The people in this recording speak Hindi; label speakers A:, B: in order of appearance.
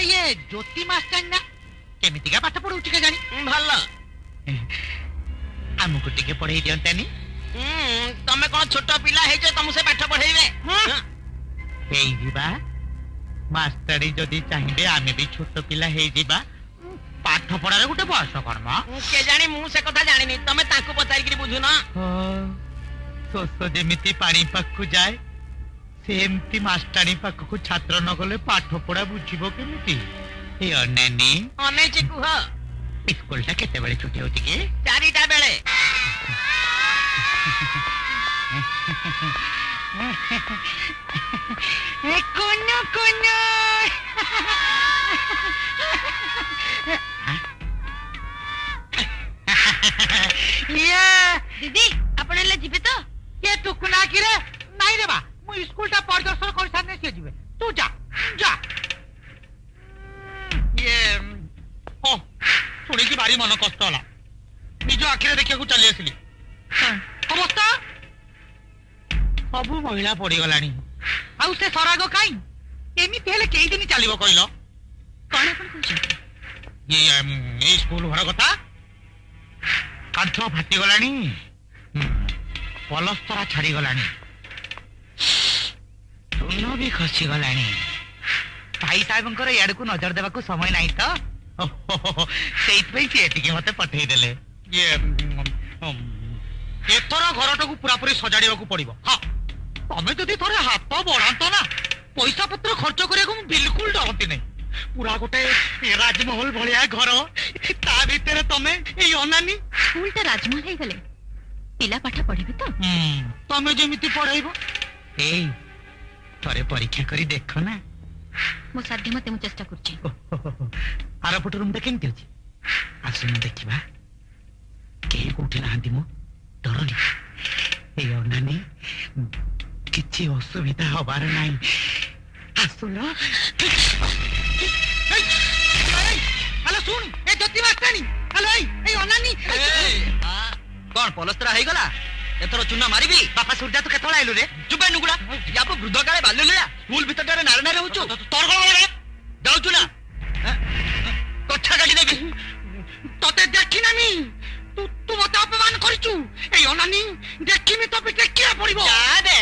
A: ये ज्योति मास्टर ना केमितिका पाठ पढ़ौछि के जानी
B: भलो
A: हमको टिके पढ़ाई दियंतानी
B: तमे कोन छोट पिला हे जे तुम से पाठ पढ़ाइबे
A: हेई जीबा मास्टरी जदी चाहिबे आमे भी छोट पिला हेई जीबा पाठ पढ़ारे गुटे बयस कर्म
B: के जानी मु से कथा जानिनी तमे ताको पताई कि बुझु ना
A: सोस जेमिति पानी पाखु जाए सेमती मास्टरी पाखु छात्र न गले पाठ पढ़ा बुझिबो केमिति ए अनेनी
B: अने जे कुह
A: स्कूल टा केते बेले छुट्टी होती के
B: 4टा बेले
A: कोनो कोनो ये
C: दीदी आपण ले जिबे तो
A: के टुकुना की रे नहीं रे बा मु स्कूल टा परिदर्शन कर सामने से जिबे तू जा जा ये ओ सुनी की भारी मन कष्ट होला निज आखिरे देखिया को चली आसली अवस्था सबु महिला पड़ी गलानी आउ से सराग काई एमिति हेले केई दिन चलिबो कहिलो
C: कोन आपण कहछ
A: ये स्कूल घर कथा कांथ फाटी गलानी पलस्तरा छाड़ी गलानी सुन भी खसी गलानी भाई साहब याद को नजर देवा को समय नहीं तो से मत पठे देले ये एथर घर टाक पूरा पूरी सजाड़ा पड़ो हाँ तमें जदि थोड़े हाथ बढ़ात ना पैसा पत्र खर्च करने बिल्कुल डरती नहीं पूरा गोटे राजमहल भाया घर ता भीतर तमें ये अनानी
C: स्कूलटा राजमहल हे गले पिला पाठ पढ़िबे तो
A: तमें जेमिति पढ़ाइबो ए थोड़े परीक्षा करी देखो ना
C: मो साध्य मते मु चेष्टा करछि
A: आर फुट रूम केमती अछि आसुन देखिबा के कोठी नांदी मो डरनी ए अनानी किछि असुविधा हबार नाही आसुन हेलो सुन ए ज्योति मास्टरनी हेलो ए अनानी
B: कौन पलस्तरा हे गला एथरो चुना मारिबी
A: बापा सूर्या तो केतला आइलु रे
B: चुबे नुगुडा या पर वृद्ध काले बाल्य लिया स्कूल भीतर रे नारे नारे होचो
A: तोर कोन रे
B: जाउछु ना कथा काटी देबी
A: तते देखि नामी तू तू मते अपमान करिचु ए अनानी देखिमी तो पे किया पड़िबो
B: जा दे